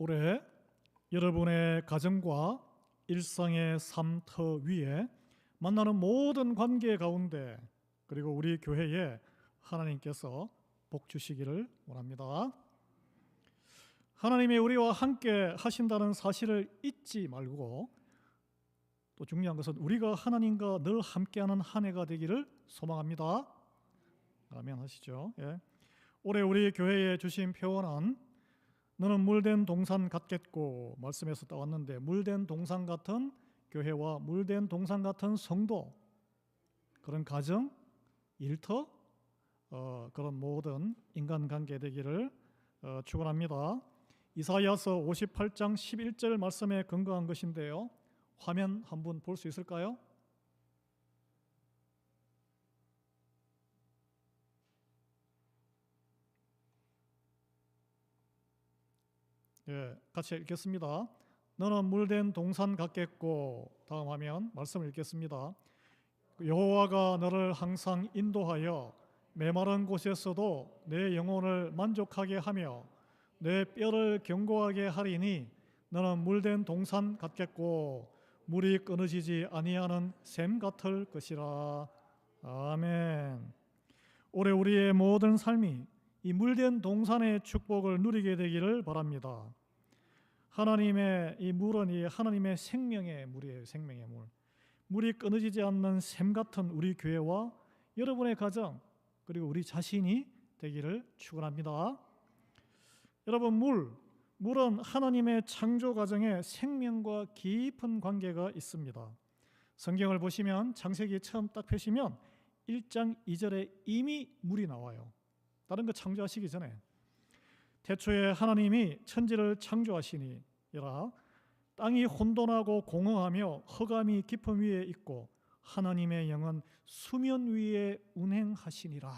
올해 여러분의 가정과 일상의 삶터 위에 만나는 모든 관계 가운데 그리고 우리 교회에 하나님께서 복 주시기를 원합니다. 하나님이 우리와 함께 하신다는 사실을 잊지 말고 또 중요한 것은 우리가 하나님과 늘 함께하는 한 해가 되기를 소망합니다. 아멘 하시죠. 예. 올해 우리 교회에 주신 표현은 너는 물된 동산 같겠고 말씀에서 따왔는데 물된 동산 같은 교회와 물된 동산 같은 성도 그런 가정, 일터 그런 모든 인간관계 되기를 축원합니다. 이사야서 58장 11절 말씀에 근거한 것인데요. 화면 한번 볼 수 있을까요? 예, 같이 읽겠습니다. 너는 물된 동산 같겠고 다음 화면 말씀을 읽겠습니다. 여호와가 너를 항상 인도하여 메마른 곳에서도 내 영혼을 만족하게 하며 내 뼈를 견고하게 하리니 너는 물된 동산 같겠고 물이 끊어지지 아니하는 샘 같을 것이라. 아멘. 올해 우리의 모든 삶이 이 물된 동산의 축복을 누리게 되기를 바랍니다. 하나님의 이 물은 이 하나님의 생명의 물이에요. 생명의 물. 물이 끊어지지 않는 샘 같은 우리 교회와 여러분의 가정 그리고 우리 자신이 되기를 축원합니다. 여러분 물은 하나님의 창조 과정에 생명과 깊은 관계가 있습니다. 성경을 보시면 창세기 처음 딱 펴시면 1장 2절에 이미 물이 나와요. 다른 거 창조하시기 전에 태초에 하나님이 천지를 창조하시니라 땅이 혼돈하고 공허하며 흑암이 깊음 위에 있고 하나님의 영은 수면 위에 운행하시니라.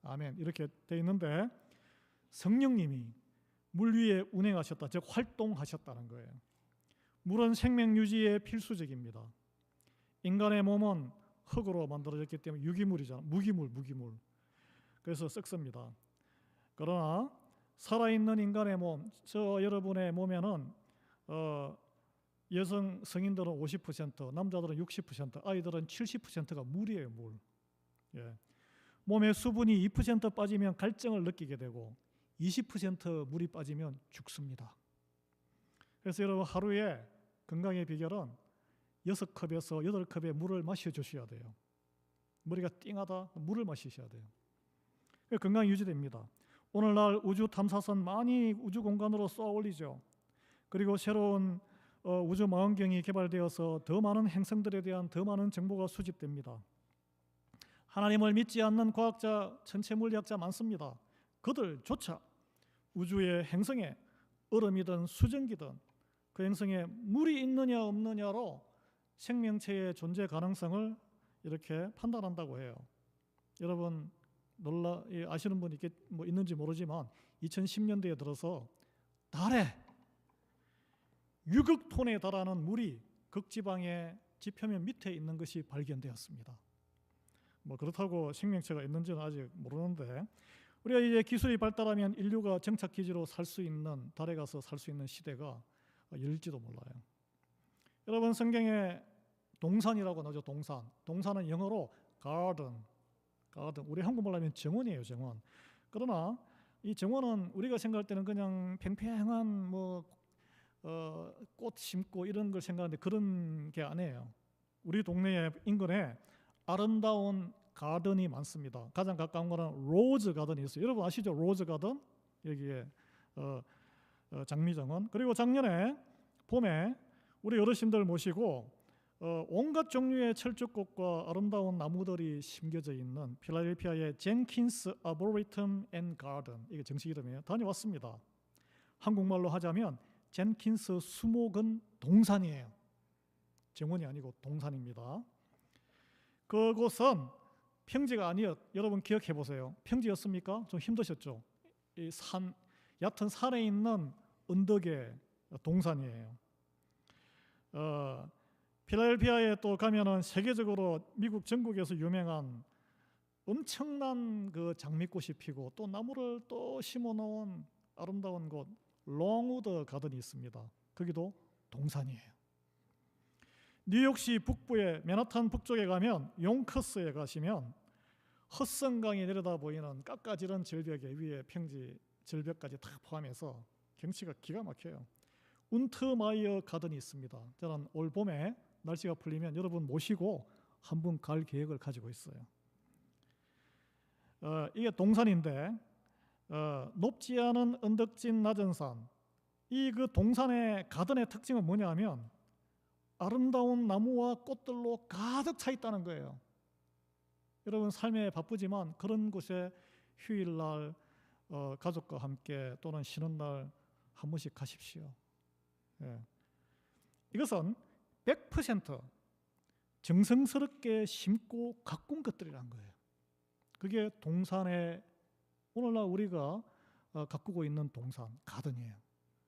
아멘. 이렇게 되어 있는데 성령님이 물 위에 운행하셨다, 즉 활동하셨다는 거예요. 물은 생명 유지에 필수적입니다. 인간의 몸은 흙으로 만들어졌기 때문에 유기물이잖아. 무기물. 그래서 썩습니다. 그러나 살아있는 인간의 몸, 여러분의 몸에는 여성 성인들은 50%, 남자들은 60%, 아이들은 70%가 물이에요. 물. 예. 몸에 수분이 2% 빠지면 갈증을 느끼게 되고 20% 물이 빠지면 죽습니다. 그래서 여러분 하루에 건강의 비결은 6컵에서 8컵의 물을 마셔주셔야 돼요. 머리가 띵하다 물을 마시셔야 돼요. 건강이 유지됩니다. 오늘날 우주 탐사선 많이 우주 공간으로 쏘아 올리죠. 그리고 새로운 우주 망원경이 개발되어서 더 많은 행성들에 대한 더 많은 정보가 수집됩니다. 하나님을 믿지 않는 과학자, 천체 물리학자 많습니다. 그들조차 우주의 행성에 얼음이든 수증기든 그 행성에 물이 있느냐 없느냐로 생명체의 존재 가능성을 이렇게 판단한다고 해요. 여러분 아시는 분이 있는지 모르지만 2010년대에 들어서 달에 6억 톤에 달하는 물이 극지방의 지표면 밑에 있는 것이 발견되었습니다. 그렇다고 생명체가 있는지는 아직 모르는데 우리가 이제 기술이 발달하면 인류가 정착 기지로 살 수 있는 달에 가서 살 수 있는 시대가 열릴지도 몰라요. 여러분 성경에 동산이라고 나오죠. 동산은 영어로 garden. 우리 한국말로 하면 정원이에요. 정원. 그러나 이 정원은 우리가 생각할 때는 그냥 팽팽한 꽃 심고 이런 걸 생각하는데 그런 게 아니에요. 우리 동네 인근에 아름다운 가든이 많습니다. 가장 가까운 거는 로즈 가든이 있어요. 여러분 아시죠? 로즈 가든 여기에 장미정원. 그리고 작년에 봄에 우리 어르신들 모시고 온갖 종류의 철쭉꽃과 아름다운 나무들이 심겨져 있는 필라델피아의 젠킨스 아보리텀 앤 가든, 이게 정식 이름이에요. 다녀왔습니다. 한국말로 하자면 젠킨스 수목은 동산이에요. 정원이 아니고 동산입니다. 그곳은 평지가 여러분 기억해 보세요. 평지였습니까? 좀 힘드셨죠? 얕은 산에 있는 언덕의 동산이에요. 필라델피아에 또 가면은 세계적으로 미국 전국에서 유명한 엄청난 그 장미꽃이 피고 또 나무를 또 심어 놓은 아름다운 곳 롱우드 가든이 있습니다. 거기도 동산이에요. 뉴욕시 북부의 맨하탄 북쪽에 가면 용커스에 가시면 허슨강이 내려다 보이는 깎아지른 절벽에 위에 평지 절벽까지 다 포함해서 경치가 기가 막혀요. 운트마이어 가든이 있습니다. 저는 올 봄에 날씨가 풀리면 여러분 모시고 한번 갈 계획을 가지고 있어요. 이게 동산인데 높지 않은 언덕진 낮은 산. 이 그 동산의 가든의 특징은 뭐냐 하면 아름다운 나무와 꽃들로 가득 차 있다는 거예요. 여러분 삶에 바쁘지만 그런 곳에 휴일날 가족과 함께 또는 쉬는 날 한 번씩 가십시오. 예. 이것은 100% 정성스럽게 심고 가꾼 것들이란 거예요. 그게 동산의 오늘날 우리가 가꾸고 있는 동산, 가든이에요.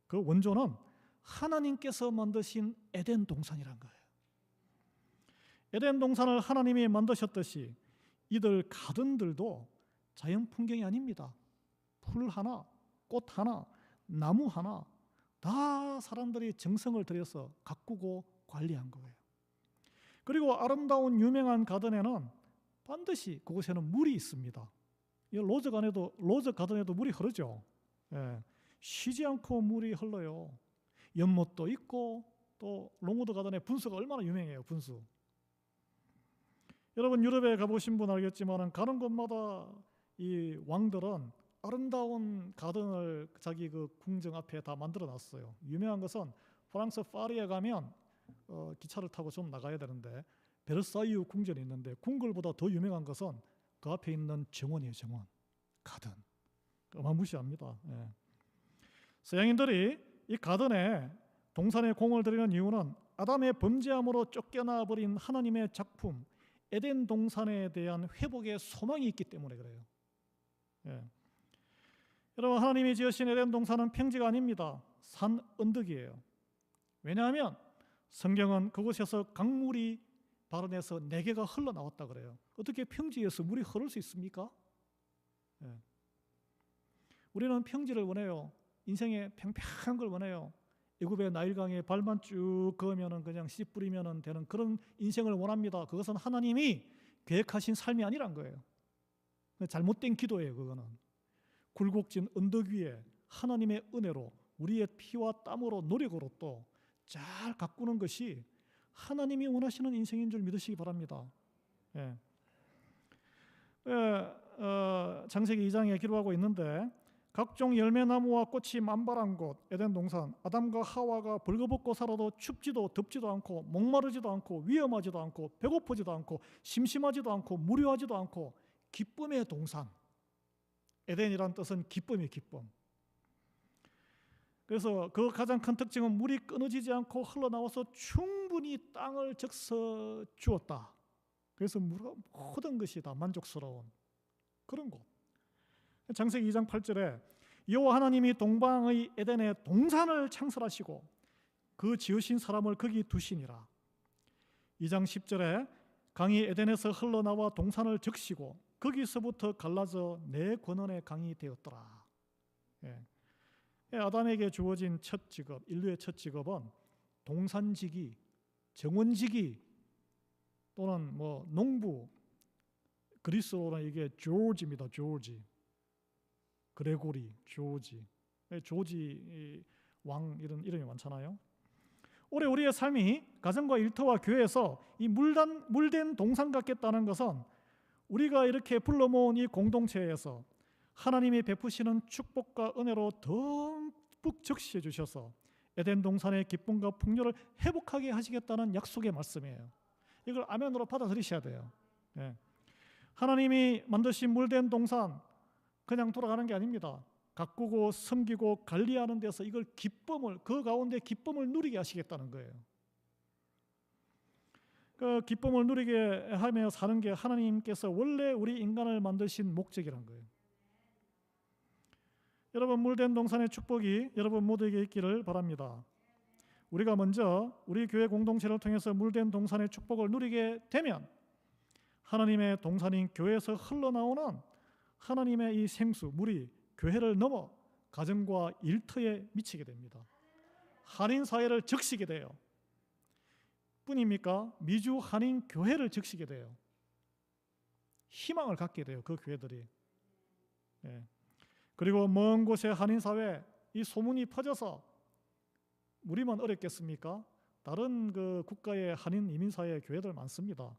그 원조는 하나님께서 만드신 에덴 동산이란 거예요. 에덴 동산을 하나님이 만드셨듯이 이들 가든들도 자연 풍경이 아닙니다. 풀 하나, 꽃 하나, 나무 하나 다 사람들이 정성을 들여서 가꾸고 관리한 거예요. 그리고 아름다운 유명한 가든에는 반드시 그곳에는 물이 있습니다. 로즈 가든에도 물이 흐르죠. 예, 쉬지 않고 물이 흘러요. 연못도 있고 또 롱우드 가든의 분수가 얼마나 유명해요. 분수. 여러분 유럽에 가보신 분 알겠지만 가는 곳마다 이 왕들은 아름다운 가든을 자기 그 궁정 앞에 다 만들어 놨어요. 유명한 것은 프랑스 파리에 가면 기차를 타고 좀 나가야 되는데 베르사유 궁전이 있는데 궁궐보다 더 유명한 것은 그 앞에 있는 정원이에요. 정원, 가든. 어마무시합니다. 예. 서양인들이 이 가든에 동산에 공을 들이는 이유는 아담의 범죄함으로 쫓겨나 버린 하나님의 작품 에덴 동산에 대한 회복의 소망이 있기 때문에 그래요. 예. 여러분 하나님이 지으신 에덴 동산은 평지가 아닙니다. 산 언덕이에요. 왜냐하면 성경은 그곳에서 강물이 발원해서 4개가 흘러나왔다 그래요. 어떻게 평지에서 물이 흐를 수 있습니까? 예. 우리는 평지를 원해요. 인생에 평평한 걸 원해요. 애굽의 나일강에 발만 쭉 그으면 그냥 씨 뿌리면 되는 그런 인생을 원합니다. 그것은 하나님이 계획하신 삶이 아니란 거예요. 잘못된 기도예요. 그거는 굴곡진 언덕 위에 하나님의 은혜로 우리의 피와 땀으로 노력으로 또 잘 가꾸는 것이 하나님이 원하시는 인생인 줄 믿으시기 바랍니다. 예. 창세기 2장에 기록하고 있는데 각종 열매나무와 꽃이 만발한 곳 에덴 동산, 아담과 하와가 벌거벗고 살아도 춥지도 덥지도 않고 목마르지도 않고 위험하지도 않고 배고프지도 않고 심심하지도 않고 무료하지도 않고 기쁨의 동산. 에덴이란 뜻은 기쁨이에요. 기쁨. 그래서 그 가장 큰 특징은 물이 끊어지지 않고 흘러나와서 충분히 땅을 적셔 주었다. 그래서 모든 것이 다 만족스러운 그런 곳. 창세기 2장 8절에 여호와 하나님이 동방의 에덴에 동산을 창설하시고 그 지으신 사람을 거기 두시니라. 2장 10절에 강이 에덴에서 흘러나와 동산을 적시고 거기서부터 갈라져 내 권원의 강이 되었더라. 예. 아담에게 주어진 첫 직업, 인류의 첫 직업은 동산지기, 정원지기 또는 농부, 그리스어로는 이게 조지입니다. 조지, 그레고리, 조지 왕 이런 이름이 많잖아요. 올해 우리의 삶이 가정과 일터와 교회에서 이 물된 동산 같겠다는 것은 우리가 이렇게 불러 모은 이 공동체에서 하나님이 베푸시는 축복과 은혜로 듬뿍 적시해 주셔서 에덴 동산의 기쁨과 풍요를 회복하게 하시겠다는 약속의 말씀이에요. 이걸 아멘으로 받아들이셔야 돼요. 예. 하나님이 만드신 물된 동산 그냥 돌아가는 게 아닙니다. 가꾸고 섬기고 관리하는 데서 이걸 그 가운데 기쁨을 누리게 하시겠다는 거예요. 그 기쁨을 누리게 하며 사는 게 하나님께서 원래 우리 인간을 만드신 목적이란 거예요. 여러분 물된 동산의 축복이 여러분 모두에게 있기를 바랍니다. 우리가 먼저 우리 교회 공동체를 통해서 물된 동산의 축복을 누리게 되면 하나님의 동산인 교회에서 흘러나오는 하나님의 이 생수, 물이 교회를 넘어 가정과 일터에 미치게 됩니다. 한인 사회를 적시게 돼요. 뿐입니까? 미주 한인 교회를 적시게 돼요. 희망을 갖게 돼요. 그 교회들이. 예. 그리고 먼 곳의 한인 사회 이 소문이 퍼져서 우리만 어렵겠습니까? 다른 그 국가의 한인 이민 사회 교회들 많습니다.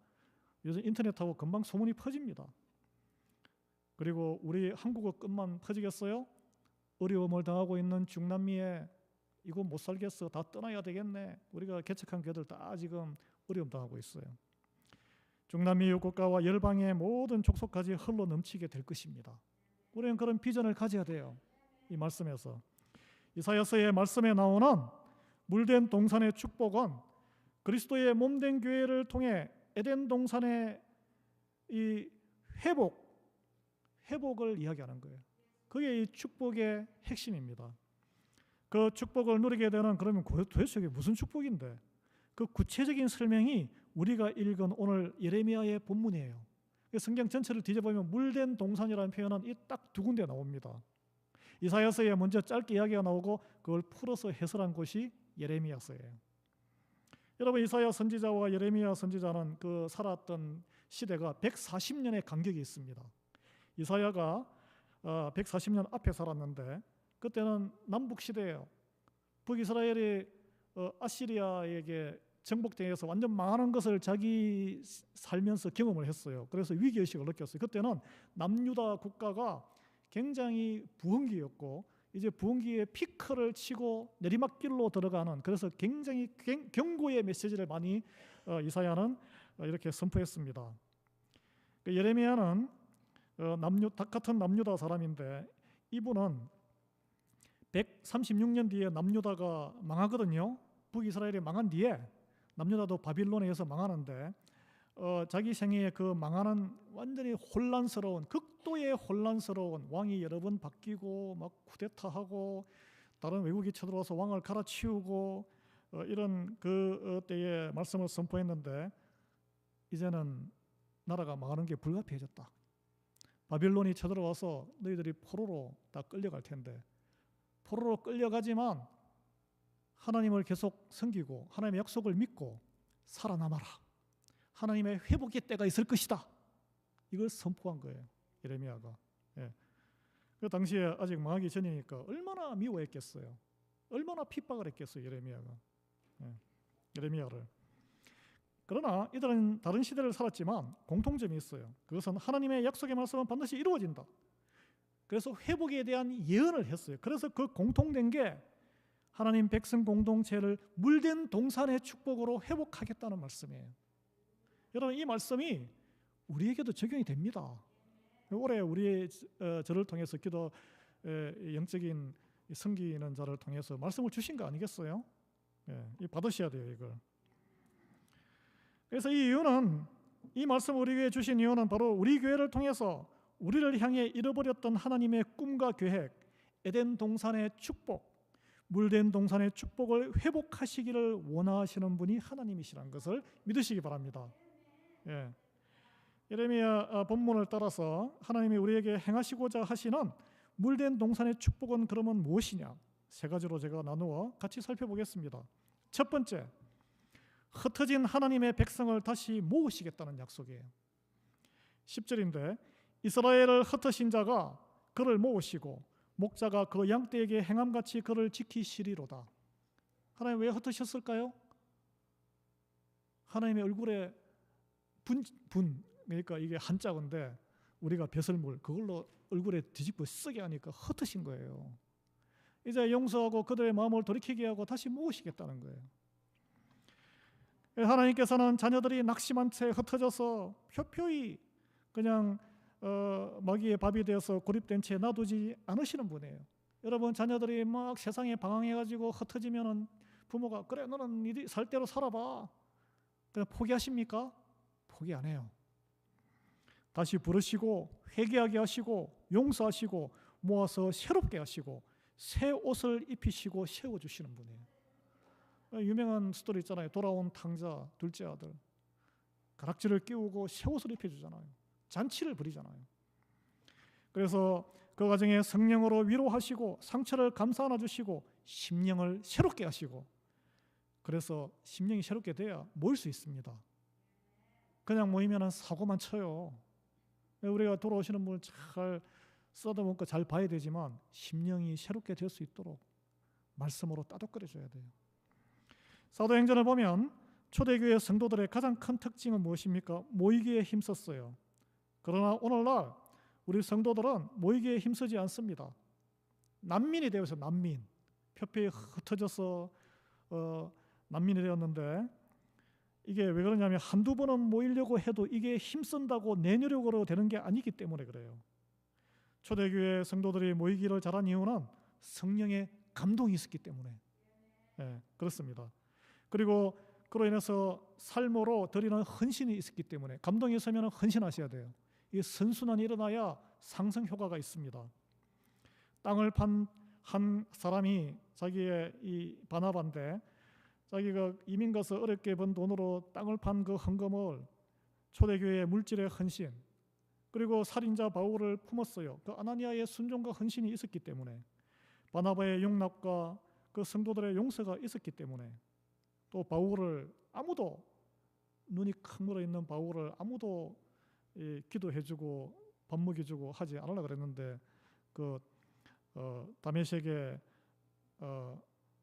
요즘 인터넷하고 금방 소문이 퍼집니다. 그리고 우리 한국어 끝만 퍼지겠어요? 어려움을 당하고 있는 중남미에 이거 못 살겠어, 다 떠나야 되겠네. 우리가 개척한 교회들 다 지금 어려움 당하고 있어요. 중남미 국가와 열방의 모든 족속까지 흘러 넘치게 될 것입니다. 우리는 그런 비전을 가져야 돼요. 이 말씀에서 이사야서의 말씀에 나오는 물된 동산의 축복은 그리스도의 몸된 교회를 통해 에덴 동산의 이 회복을 이야기하는 거예요. 그게 이 축복의 핵심입니다. 그 축복을 누리게 되는 그러면 도대체 이게 무슨 축복인데? 그 구체적인 설명이 우리가 읽은 오늘 예레미야의 본문이에요. 성경 전체를 뒤져보면 물된 동산이라는 표현은 이 딱 두 군데 나옵니다. 이사야서에 먼저 짧게 이야기가 나오고 그걸 풀어서 해설한 곳이 예레미야서예요. 여러분 이사야 선지자와 예레미야 선지자는 그 살았던 시대가 140년의 간격이 있습니다. 이사야가 140년 앞에 살았는데 그때는 남북 시대예요. 북이스라엘이 아시리아에게 정복당해서 완전 망하는 것을 자기 살면서 경험을 했어요. 그래서 위기의식을 느꼈어요. 그때는 남유다 국가가 굉장히 부흥기였고 이제 부흥기의 피크를 치고 내리막길로 들어가는, 그래서 굉장히 경고의 메시지를 많이 이사야는 이렇게 선포했습니다. 예레미야는 같은 남유다 사람인데 이분은 136년 뒤에 남유다가 망하거든요. 북이스라엘이 망한 뒤에 남유다도 바빌론에 의해서 망하는데 자기 생애에 그 망하는 완전히 혼란스러운, 극도의 혼란스러운, 왕이 여러 번 바뀌고 막 쿠데타하고 다른 외국이 쳐들어와서 왕을 갈아치우고 이런 그 때에 말씀을 선포했는데 이제는 나라가 망하는 게 불가피해졌다. 바빌론이 쳐들어와서 너희들이 포로로 다 끌려갈 텐데 포로로 끌려가지만 하나님을 계속 섬기고 하나님의 약속을 믿고 살아남아라. 하나님의 회복의 때가 있을 것이다. 이걸 선포한 거예요. 예레미야가. 예. 그 당시에 아직 망하기 전이니까 얼마나 미워했겠어요. 얼마나 핍박을 했겠어요. 예레미야가. 예. 예레미야를. 그러나 이들은 다른 시대를 살았지만 공통점이 있어요. 그것은 하나님의 약속의 말씀은 반드시 이루어진다. 그래서 회복에 대한 예언을 했어요. 그래서 그 공통된 게 하나님 백성 공동체를 물된 동산의 축복으로 회복하겠다는 말씀이에요. 여러분 이 말씀이 우리에게도 적용이 됩니다. 올해 우리 저를 통해서 기도 영적인 섬기는 자를 통해서 말씀을 주신 거 아니겠어요? 예, 받으셔야 돼요 이걸. 그래서 이 이유는, 이 말씀 우리 교회에 주신 이유는 바로 우리 교회를 통해서 우리를 향해 잃어버렸던 하나님의 꿈과 계획, 에덴 동산의 축복, 물된 동산의 축복을 회복하시기를 원하시는 분이 하나님이시라는 것을 믿으시기 바랍니다. 예. 예레미야 본문을 따라서 하나님이 우리에게 행하시고자 하시는 물된 동산의 축복은 그러면 무엇이냐? 세 가지로 제가 나누어 같이 살펴보겠습니다. 첫 번째, 흩어진 하나님의 백성을 다시 모으시겠다는 약속이에요. 10절인데 이스라엘을 흩으신 자가 그를 모으시고 목자가 그 양떼에게 행함같이 그를 지키시리로다. 하나님 왜 흩으셨을까요? 하나님의 얼굴에 분, 그러니까 이게 한자인데 우리가 배설물 그걸로 얼굴에 뒤집어 쓰게 하니까 흩으신 거예요. 이제 용서하고 그들의 마음을 돌이키게 하고 다시 모으시겠다는 거예요. 하나님께서는 자녀들이 낙심한 채 흩어져서 표표히 그냥 마귀의 밥이 되어서 고립된 채 놔두지 않으시는 분이에요. 여러분 자녀들이 막 세상에 방황해가지고 흩어지면은 부모가 그래 너는 네 살 대로 살아봐. 그냥 포기하십니까? 포기 안 해요. 다시 부르시고 회개하게 하시고 용서하시고 모아서 새롭게 하시고 새 옷을 입히시고 세워주시는 분이에요. 유명한 스토리 있잖아요. 돌아온 탕자 둘째 아들, 가락지를 끼우고 새 옷을 입혀주잖아요. 잔치를 부리잖아요. 그래서 그 과정에 성령으로 위로하시고 상처를 감싸 안아주시고 심령을 새롭게 하시고, 그래서 심령이 새롭게 돼야 모일 수 있습니다. 그냥 모이면 사고만 쳐요. 우리가 돌아오시는 분을 잘 써다보니까 잘 봐야 되지만 심령이 새롭게 될 수 있도록 말씀으로 따뜻거려줘야 돼요. 사도행전을 보면 초대교회 성도들의 가장 큰 특징은 무엇입니까? 모이기에 힘썼어요. 그러나 오늘날 우리 성도들은 모이기에 힘쓰지 않습니다. 난민이 되어서 난민, 표피에 흩어져서 난민이 되었는데, 이게 왜 그러냐면 한두 번은 모이려고 해도 이게 힘쓴다고 내 노력으로 되는 게 아니기 때문에 그래요. 초대교회 성도들이 모이기를 잘한 이유는 성령의 감동이 있었기 때문에 그렇습니다. 그리고 그로 인해서 삶으로 드리는 헌신이 있었기 때문에, 감동이 있으면 헌신하셔야 돼요. 이 선순환이 일어나야 상승 효과가 있습니다. 땅을 판 한 사람이 자기의 이 바나바인데, 자기가 이민 가서 어렵게 번 돈으로 땅을 판 그 헌금을 초대교회의 물질의 헌신, 그리고 살인자 바울을 품었어요. 그 아나니아의 순종과 헌신이 있었기 때문에, 바나바의 용납과 그 성도들의 용서가 있었기 때문에, 또 바울을 아무도, 눈이 큰 물어 있는 바울을 아무도 기도해주고 밥 먹여주고 하지 않으려고 그랬는데, 그 다메섹의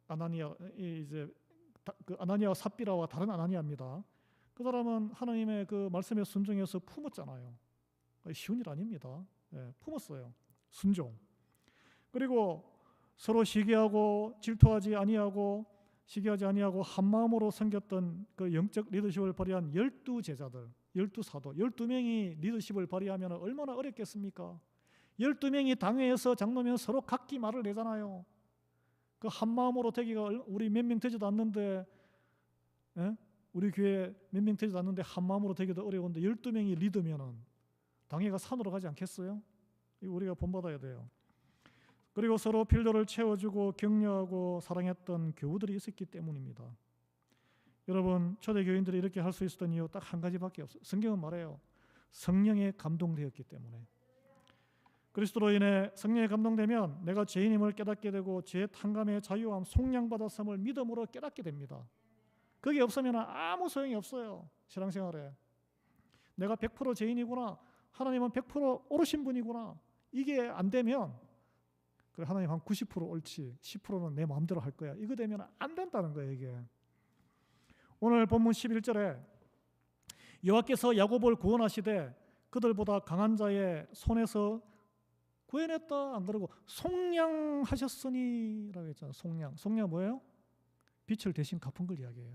아나니아, 이제 그 아나니아 삽비라와 다른 아나니아입니다. 그 사람은 하나님의 그 말씀에 순종해서 품었잖아요. 쉬운 일 아닙니다. 품었어요. 순종. 그리고 서로 시기하고 질투하지 아니하고 시기하지 아니하고 한 마음으로 섬겼던 그 영적 리더십을 발휘한 12제자들, 12사도, 12명이 리더십을 발휘하면 얼마나 어렵겠습니까? 12명이 당회에서 장로면 서로 각기 말을 내잖아요. 그 한 마음으로 되기가, 우리 몇 명 되지도 않는데, 우리 교회 몇 명 되지도 않는데 한 마음으로 되기도 어려운데 12명이 리더면은 당회가 산으로 가지 않겠어요? 이거 우리가 본받아야 돼요. 그리고 서로 필요를 채워주고 격려하고 사랑했던 교우들이 있었기 때문입니다. 여러분, 초대교인들이 이렇게 할 수 있었던 이유 딱 한 가지밖에 없어요. 성경은 말해요. 성령에 감동되었기 때문에. 그리스도로 인해 성령에 감동되면 내가 죄인임을 깨닫게 되고 죄 탕감의 자유함, 속량받았음을 믿음으로 깨닫게 됩니다. 그게 없으면 아무 소용이 없어요. 신앙생활에. 내가 100% 죄인이구나, 하나님은 100% 옳으신 분이구나, 이게 안 되면, 그래 하나님 한 90% 옳지 10%는 내 마음대로 할 거야, 이거 되면 안 된다는 거예요. 이게 오늘 본문 11절에 여호와께서 야곱을 구원하시되 그들보다 강한 자의 손에서 구해냈다, 안 그러고 속량하셨으니 라고 했잖아요. 속량 뭐예요? 빛을 대신 갚은 걸 이야기해요.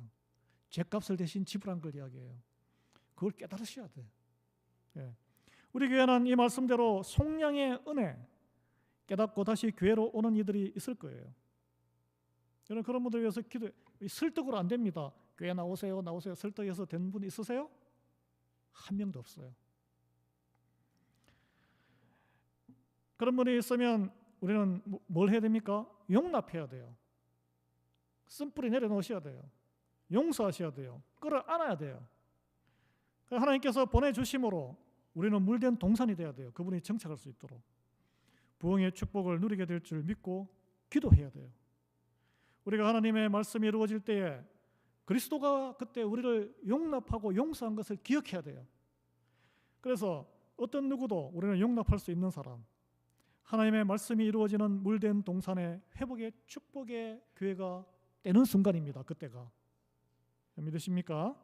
죄값을 대신 지불한 걸 이야기해요. 그걸 깨달으셔야 돼. 우리 교회는 이 말씀대로 속량의 은혜 깨닫고 다시 교회로 오는 이들이 있을 거예요. 여러분, 그런 분들 위해서 기도해. 설득으로 안 됩니다. 교회 나오세요, 나오세요. 설득해서 된 분 있으세요? 한 명도 없어요. 그런 분이 있으면 우리는 뭘 해야 됩니까? 용납해야 돼요. 쓴뿌리 내려놓으셔야 돼요. 용서하셔야 돼요. 끌어안아야 돼요. 하나님께서 보내주심으로 우리는 물된 동산이 돼야 돼요. 그분이 정착할 수 있도록. 부흥의 축복을 누리게 될 줄 믿고 기도해야 돼요. 우리가 하나님의 말씀이 이루어질 때에 그리스도가 그때 우리를 용납하고 용서한 것을 기억해야 돼요. 그래서 어떤 누구도 우리는 용납할 수 있는 사람, 하나님의 말씀이 이루어지는 물된 동산의 회복의 축복의 교회가 되는 순간입니다. 그때가. 믿으십니까?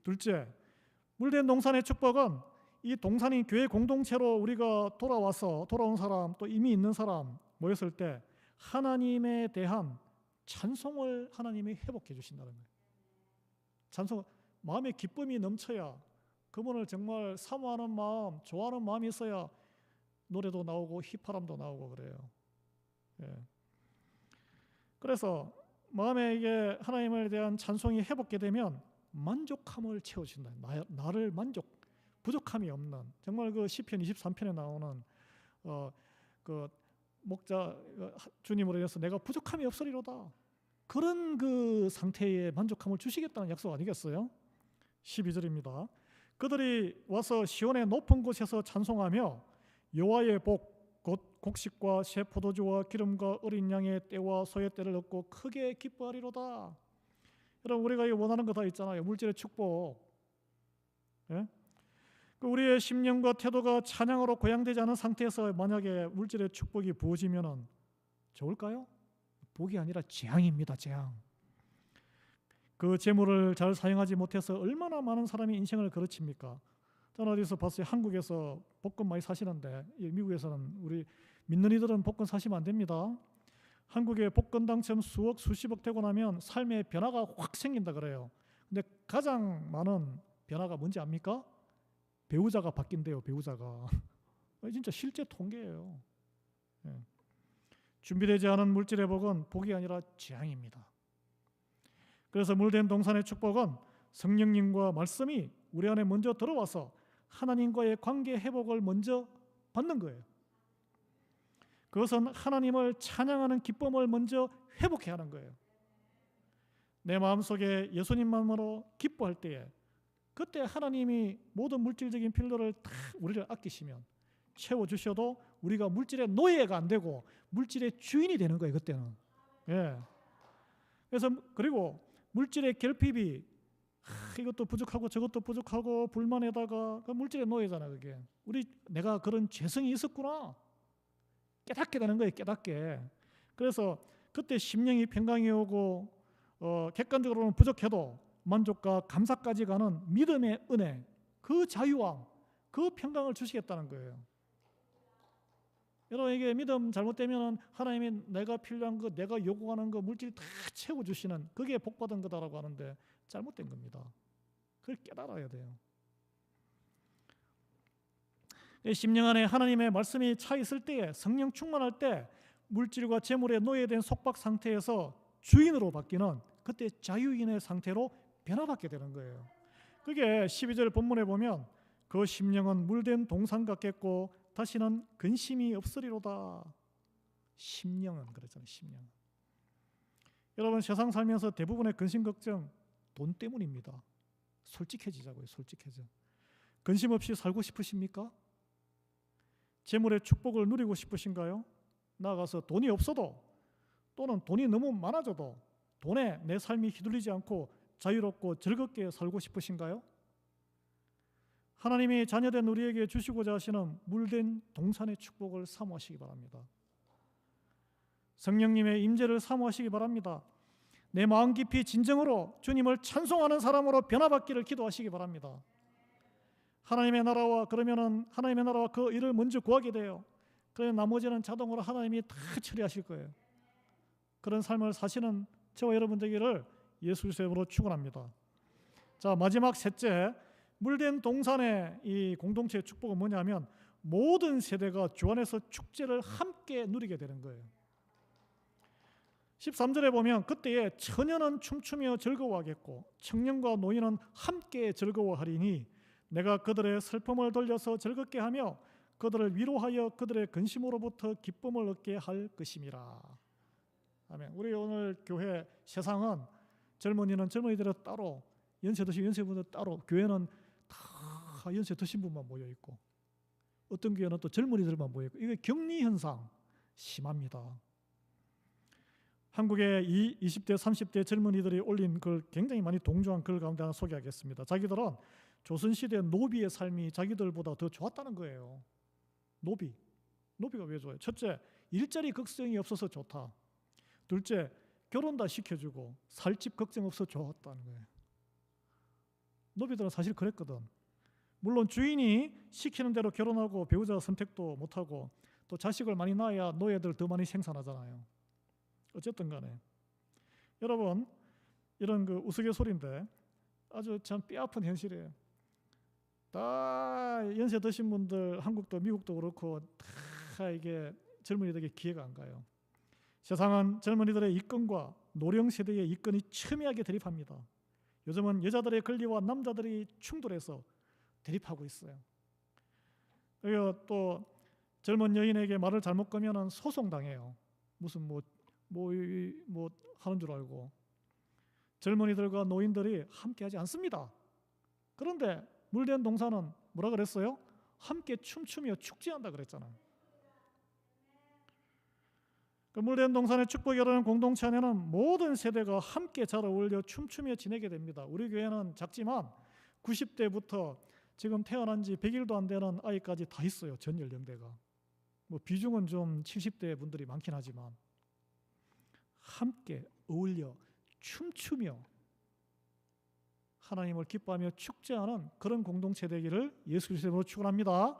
둘째, 물된 동산의 축복은 이 동산이 교회 공동체로 우리가 돌아온 사람, 또 이미 있는 사람 모였을 때 하나님에 대한 찬송을 하나님이 회복해 주신다는 거예요. 찬송, 마음의 기쁨이 넘쳐야, 그분을 정말 사모하는 마음, 좋아하는 마음이 있어야 노래도 나오고 휘파람도 나오고 그래요. 그래서 마음에 이게 하나님에 대한 찬송이 회복게 되면 만족함을 채워준다. 나를 부족함이 없는, 정말 그 시편 23편에 나오는 그 목자 주님으로 인해서 내가 부족함이 없으리로다, 그런 그 상태의 만족함을 주시겠다는 약속 아니겠어요? 12절입니다. 그들이 와서 시온의 높은 곳에서 찬송하며 여호와의 복, 곧 곡식과 새 포도주와 기름과 어린 양의 떼와 소의 떼를 얻고 크게 기뻐하리로다. 여러분, 우리가 원하는 거 다 있잖아요. 물질의 축복. 예? 우리의 심령과 태도가 찬양으로 고양되지 않은 상태에서 만약에 물질의 축복이 부어지면 좋을까요? 복이 아니라 재앙입니다. 재앙. 그 재물을 잘 사용하지 못해서 얼마나 많은 사람이 인생을 거르칩니까? 저는 어디서 봤어요. 한국에서 복권 많이 사시는데 미국에서는 우리 믿는 이들은 복권 사시면 안 됩니다. 한국에 복권 당첨 수억 수십억 되고 나면 삶의 변화가 확 생긴다 그래요. 근데 가장 많은 변화가 뭔지 압니까? 배우자가 바뀐대요. 배우자가. 진짜 실제 통계예요. 예. 준비되지 않은 물질의 복은 복이 아니라 재앙입니다. 그래서 물된 동산의 축복은 성령님과 말씀이 우리 안에 먼저 들어와서 하나님과의 관계 회복을 먼저 받는 거예요. 그것은 하나님을 찬양하는 기쁨을 먼저 회복해야 하는 거예요. 내 마음속에 예수님만으로 기뻐할 때에 그때 하나님이 모든 물질적인 필요를 다 우리를 아끼시면 채워주셔도 우리가 물질의 노예가 안 되고 물질의 주인이 되는 거예요. 그때는. 예. 그래서 그리고 물질의 결핍이 이것도 부족하고 저것도 부족하고 불만에다가 그 물질의 노예잖아. 그게 내가 그런 죄성이 있었구나 깨닫게 되는 거예요. 깨닫게. 그래서 그때 심령이 평강이 오고 객관적으로는 부족해도 만족과 감사까지 가는 믿음의 은혜, 그 자유와 그 평강을 주시겠다는 거예요. 여러분, 이게 믿음 잘못되면 하나님이 내가 필요한 거, 내가 요구하는 거 물질 다 채워주시는 그게 복받은 거다라고 하는데 잘못된 겁니다. 그걸 깨달아야 돼요. 심령 안에 하나님의 말씀이 차 있을 때에 성령 충만할 때 물질과 재물에 노예된 속박 상태에서 주인으로 바뀌는 그때 자유인의 상태로 변화받게 되는 거예요. 그게 12절 본문에 보면 그 심령은 물된 동산 같겠고 다시는 근심이 없으리로다. 심령은 그랬잖아요. 심령. 여러분, 세상 살면서 대부분의 근심 걱정 돈 때문입니다. 솔직해지자고요. 솔직해져. 근심 없이 살고 싶으십니까? 재물의 축복을 누리고 싶으신가요? 나아가서 돈이 없어도 또는 돈이 너무 많아져도 돈에 내 삶이 휘둘리지 않고 자유롭고 즐겁게 살고 싶으신가요? 하나님이 자녀된 우리에게 주시고자 하시는 물된 동산의 축복을 사모하시기 바랍니다. 성령님의 임재를 사모하시기 바랍니다. 내 마음 깊이 진정으로 주님을 찬송하는 사람으로 변화받기를 기도하시기 바랍니다. 하나님의 나라와 그 일을 먼저 구하게 돼요. 그러면 나머지는 자동으로 하나님이 다 처리하실 거예요. 그런 삶을 사시는 저와 여러분 되기를 예수 이름으로 축원합니다. 자, 마지막 셋째, 물된 동산의 이 공동체의 축복은 뭐냐면 모든 세대가 주 안에서 축제를 함께 누리게 되는 거예요. 13절에 보면 그때에 처녀는 춤추며 즐거워하겠고 청년과 노인은 함께 즐거워하리니 내가 그들의 슬픔을 돌려서 즐겁게 하며 그들을 위로하여 그들의 근심으로부터 기쁨을 얻게 할 것임이라. 아멘. 우리 오늘 교회 세상은 젊은이는 젊은이들은 따로, 연세 드신 연세분들 따로, 교회는 다 연세 드신 분만 모여 있고 어떤 교회는 또 젊은이들만 모여 있고, 이게 격리 현상 심합니다. 한국의 20대 30대 젊은이들이 올린 글, 굉장히 많이 동조한 글 가운데 하나 소개하겠습니다. 자기들은 조선시대 노비의 삶이 자기들보다 더 좋았다는 거예요. 노비가 왜 좋아요? 첫째, 일자리 걱정이 없어서 좋다. 둘째, 결혼 다 시켜주고 살 집 걱정 없어 좋았다는 거예요. 노비들은 사실 그랬거든. 물론 주인이 시키는 대로 결혼하고 배우자 선택도 못하고 또 자식을 많이 낳아야 노예들 더 많이 생산하잖아요. 어쨌든 간에 여러분, 이런 그 우스갯소리인데 아주 참 뼈아픈 현실이에요. 다 연세 드신 분들, 한국도 미국도 그렇고 다 이게 젊은이들에게 기회가 안 가요. 세상은 젊은이들의 이권과 노령 세대의 이권이 첨예하게 대립합니다. 요즘은 여자들의 권리와 남자들이 충돌해서 대립하고 있어요. 그리고 또 젊은 여인에게 말을 잘못 거면은 소송당해요. 무슨 뭐 하는 줄 알고. 젊은이들과 노인들이 함께하지 않습니다. 그런데 물된 동산은 뭐라 그랬어요? 함께 춤추며 축제한다 그랬잖아요. 그 물된 동산의 축복이라는 공동체 안에는 모든 세대가 함께 잘 어울려 춤추며 지내게 됩니다. 우리 교회는 작지만 90대부터 지금 태어난 지 100일도 안 되는 아이까지 다 있어요. 전 연령대가. 뭐 비중은 좀 70대 분들이 많긴 하지만 함께 어울려 춤추며 하나님을 기뻐하며 축제하는 그런 공동체 되기를 예수 그리스도로 축원합니다.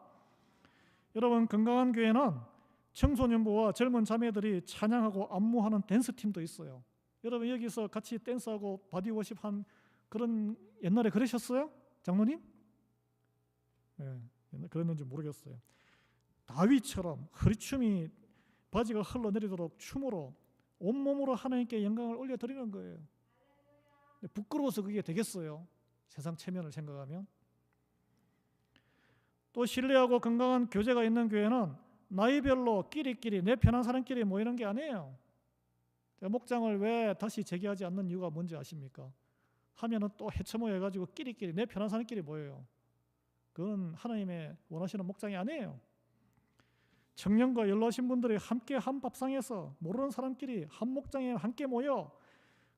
여러분, 건강한 교회는 청소년부와 젊은 자매들이 찬양하고 안무하는 댄스팀도 있어요. 여러분 여기서 같이 댄스하고 바디워십 한 그런 옛날에 그러셨어요? 장로님? 네, 그랬는지 모르겠어요. 다윗처럼 허리춤이 바지가 흘러내리도록 춤으로 온몸으로 하나님께 영광을 올려드리는 거예요. 부끄러워서 그게 되겠어요? 세상 체면을 생각하면. 또 신뢰하고 건강한 교제가 있는 교회는 나이별로 끼리끼리 내 편한 사람끼리 모이는 게 아니에요. 목장을 왜 다시 재개하지 않는 이유가 뭔지 아십니까? 하면은 또 해쳐모여가지고 끼리끼리 내 편한 사람끼리 모여요. 그건 하나님의 원하시는 목장이 아니에요. 청년과 연로하신 분들이 함께 한 밥상에서 모르는 사람끼리 한 목장에 함께 모여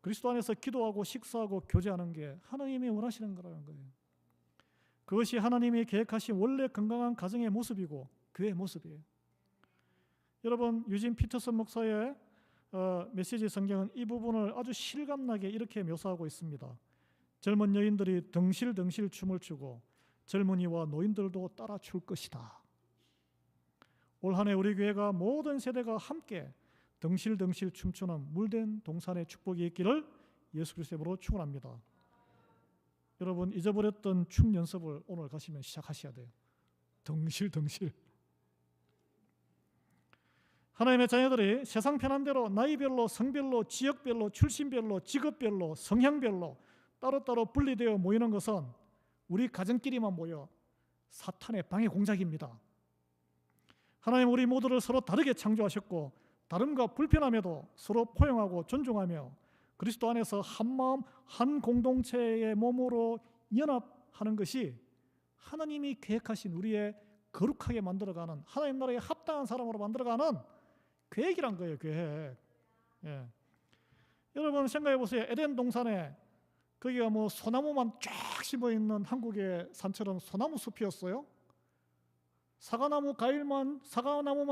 그리스도 안에서 기도하고 식사하고 교제하는 게 하나님이 원하시는 거라는 거예요. 그것이 하나님이 계획하신 원래 건강한 가정의 모습이고 교회의 모습이에요. 여러분, 유진 피터슨 목사의 메시지 성경은 이 부분을 아주 실감나게 이렇게 묘사하고 있습니다. 젊은 여인들이 덩실덩실 춤을 추고 젊은이와 노인들도 따라 출 것이다. 올 한 해 우리 교회가 모든 세대가 함께 덩실덩실 춤추는 물된 동산의 축복이 있기를 예수 그리스도로 축원합니다. 여러분, 잊어버렸던 춤 연습을 오늘 가시면 시작하셔야 돼요. 덩실덩실. 하나님의 자녀들이 세상 편한 대로 나이별로, 성별로, 지역별로, 출신별로, 직업별로, 성향별로 따로따로 분리되어 모이는 것은 우리 가정끼리만 모여 사탄의 방해 공작입니다. 하나님 우리 모두를 서로 다르게 창조하셨고 다름과 불편함에도 서로 포용하고 존중하며 그리스도 안에서 한 마음 한 공동체의 몸으로 연합하는 것이 하나님이 계획하신 우리의 거룩하게 만들어가는 하나님 나라에 합당한 사람으로 만들어가는 계획이란 거예요. 계획. 예. 여러분 생각해 보세요. 에덴 동산에 거기가 뭐 소나무만 쫙 심어 있는 한국의 산처럼 소나무 숲이었어요. 사과나무만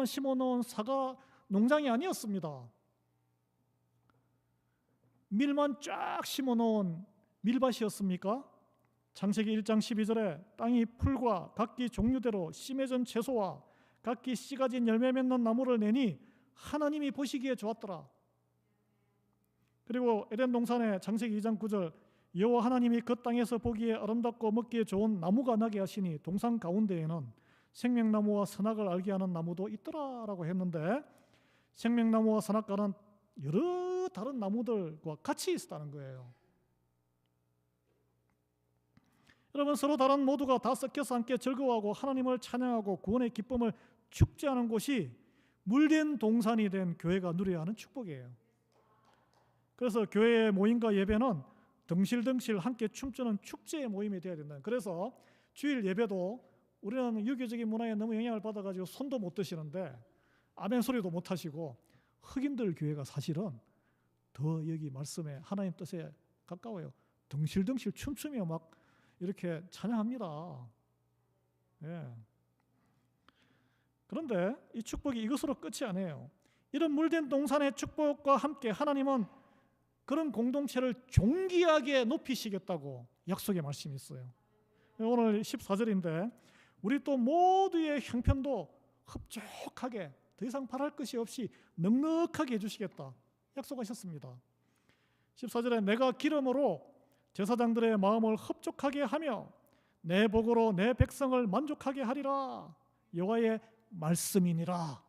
심어 놓은 사과 농장이 아니었습니다. 밀만 쫙 심어 놓은 밀밭이었습니까? 창세기 1장 12절에 땅이 풀과 각기 종류대로 씨 맺은 채소와 각기 씨 가진 열매 맺는 나무를 내니 하나님이 보시기에 좋았더라. 그리고 에덴 동산에 창세기 2장 9절 여호와 하나님이 그 땅에서 보기에 아름답고 먹기에 좋은 나무가 나게 하시니 동산 가운데에는 생명나무와 선악을 알게 하는 나무도 있더라라고 했는데 생명나무와 선악과는 여러 다른 나무들과 같이 있었다는 거예요. 여러분 서로 다른 모두가 다 섞여서 함께 즐거워하고 하나님을 찬양하고 구원의 기쁨을 축제하는 곳이 물된 동산이 된 교회가 누려야 하는 축복이에요. 그래서 교회의 모임과 예배는 덩실덩실 함께 춤추는 축제의 모임이 되어야 된다. 그래서 주일 예배도 우리는 유교적인 문화에 너무 영향을 받아가지고 손도 못 드시는데 아멘 소리도 못 하시고 흑인들 교회가 사실은 더 여기 말씀에 하나님 뜻에 가까워요. 덩실덩실 춤추며 막 이렇게 찬양합니다. 예. 그런데 이 축복이 이것으로 끝이 아니에요. 이런 물된 동산의 축복과 함께 하나님은 그런 공동체를 존귀하게 높이시겠다고 약속의 말씀이 있어요. 오늘 14절인데 우리 또 모두의 형편도 흡족하게 더 이상 바랄 것이 없이 넉넉하게 해주시겠다 약속하셨습니다. 14절에 내가 기름으로 제사장들의 마음을 흡족하게 하며 내 복으로 내 백성을 만족하게 하리라. 여호와의 말씀이니라.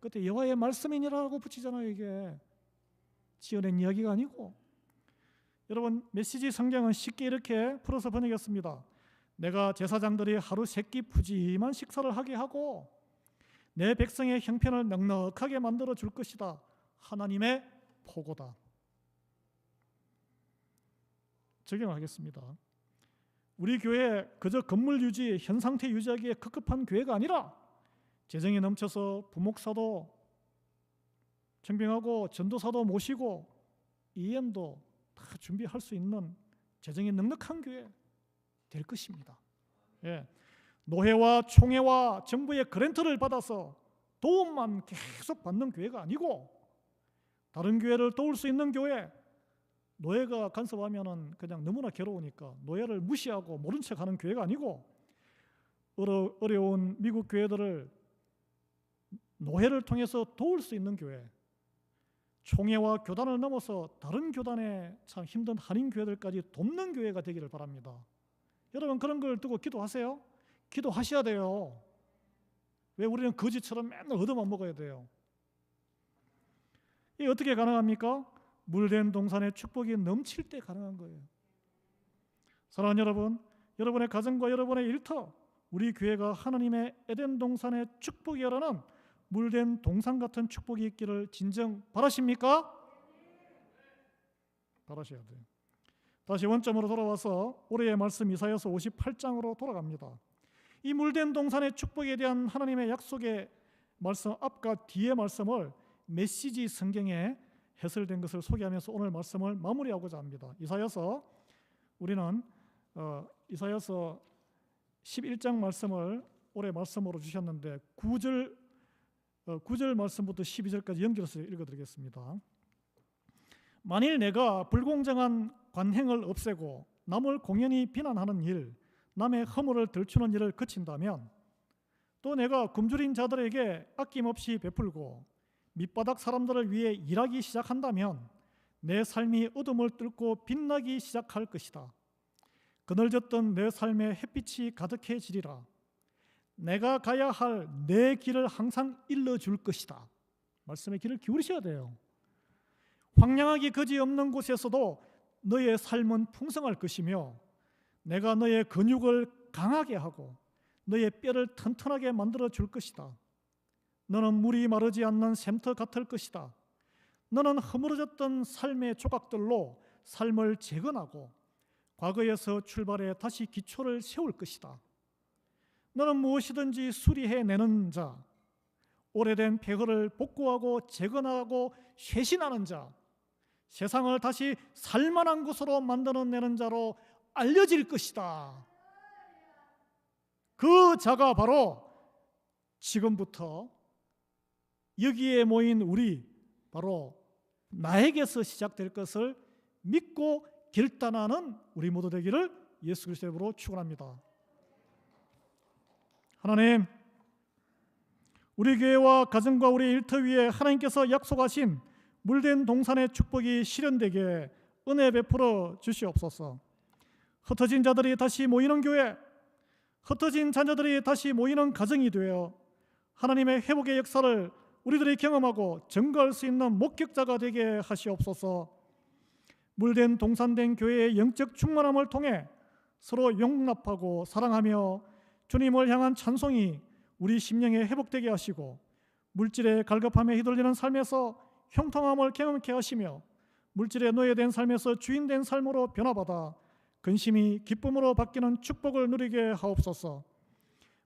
그때 여호와의 말씀이니라고 붙이잖아요. 이게 지어낸 이야기가 아니고. 여러분 메시지 성경은 쉽게 이렇게 풀어서 번역했습니다. 내가 제사장들이 하루 세끼 푸짐한 식사를 하게 하고 내 백성의 형편을 넉넉하게 만들어 줄 것이다. 하나님의 포고다. 적용하겠습니다. 우리 교회 그저 건물 유지, 현 상태 유지하기에 급급한 교회가 아니라 재정이 넘쳐서 부목사도 청빙하고 전도사도 모시고 EM도 다 준비할 수 있는 재정이 넉넉한 교회 될 것입니다. 예. 노회와 총회와 정부의 그랜트를 받아서 도움만 계속 받는 교회가 아니고 다른 교회를 도울 수 있는 교회, 노예가 간섭하면은 그냥 너무나 괴로우니까 노예를 무시하고 모른 척하는 교회가 아니고 어려운 미국 교회들을 노회를 통해서 도울 수 있는 교회, 총회와 교단을 넘어서 다른 교단의 참 힘든 한인 교회들까지 돕는 교회가 되기를 바랍니다. 여러분 그런 걸 두고 기도하세요? 기도하셔야 돼요. 왜 우리는 거지처럼 맨날 얻어만 먹어야 돼요? 이게 어떻게 가능합니까? 물된 동산의 축복이 넘칠 때 가능한 거예요. 사랑하는 여러분, 여러분의 가정과 여러분의 일터, 우리 교회가 하나님의 에덴 동산의 축복이 열어는 물된 동산 같은 축복이 있기를 진정 바라십니까? 바라셔야 돼요. 다시 원점으로 돌아와서 올해의 말씀 이사야서 58장으로 돌아갑니다. 이 물된 동산의 축복에 대한 하나님의 약속의 말씀 앞과 뒤의 말씀을 메시지 성경에 해설된 것을 소개하면서 오늘 말씀을 마무리하고자 합니다. 이사야서 우리는 이사야서 11장 말씀을 올해 말씀으로 주셨는데 9절 말씀부터 12절까지 연결해서 읽어드리겠습니다. 만일 내가 불공정한 관행을 없애고 남을 공연히 비난하는 일, 남의 허물을 들추는 일을 그친다면, 또 내가 굶주린 자들에게 아낌없이 베풀고 밑바닥 사람들을 위해 일하기 시작한다면 내 삶이 어둠을 뚫고 빛나기 시작할 것이다. 그늘졌던 내 삶에 햇빛이 가득해지리라. 내가 가야 할 내 길을 항상 일러줄 것이다. 말씀의 귀를 기울이셔야 돼요. 황량하기 그지없는 곳에서도 너의 삶은 풍성할 것이며 내가 너의 근육을 강하게 하고 너의 뼈를 튼튼하게 만들어 줄 것이다. 너는 물이 마르지 않는 샘터 같을 것이다. 너는 허물어졌던 삶의 조각들로 삶을 재건하고 과거에서 출발해 다시 기초를 세울 것이다. 너는 무엇이든지 수리해내는 자, 오래된 폐허를 복구하고 재건하고 쇄신하는 자, 세상을 다시 살만한 곳으로 만들어내는 자로 알려질 것이다. 그 자가 바로 지금부터 여기에 모인 우리, 바로 나에게서 시작될 것을 믿고 결단하는 우리 모두 되기를 예수 그리스도의 이름으로 축원합니다. 하나님, 우리 교회와 가정과 우리 일터 위에 하나님께서 약속하신 물된 동산의 축복이 실현되게 은혜 베풀어 주시옵소서. 흩어진 자들이 다시 모이는 교회, 흩어진 자녀들이 다시 모이는 가정이 되어 하나님의 회복의 역사를 우리들이 경험하고 증거할 수 있는 목격자가 되게 하시옵소서. 물된 동산된 교회의 영적 충만함을 통해 서로 용납하고 사랑하며 주님을 향한 찬송이 우리 심령에 회복되게 하시고 물질의 갈급함에 휘둘리는 삶에서 형통함을 경험케 하시며 물질의 노예된 삶에서 주인된 삶으로 변화받아 근심이 기쁨으로 바뀌는 축복을 누리게 하옵소서.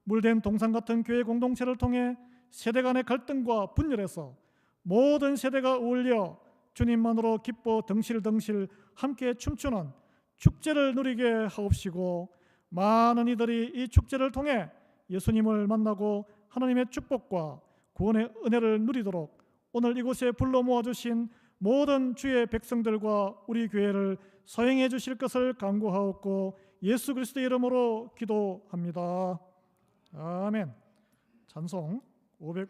물된 동산 같은 교회 공동체를 통해 세대 간의 갈등과 분열에서 모든 세대가 어울려 주님만으로 기뻐 덩실덩실 함께 춤추는 축제를 누리게 하옵시고 많은 이들이 이 축제를 통해 예수님을 만나고 하나님의 축복과 구원의 은혜를 누리도록 오늘 이곳에 불러 모아주신 모든 주의 백성들과 우리 교회를 사용해 주실 것을 간구하옵고 예수 그리스도의 이름으로 기도합니다. 아멘. 찬송 500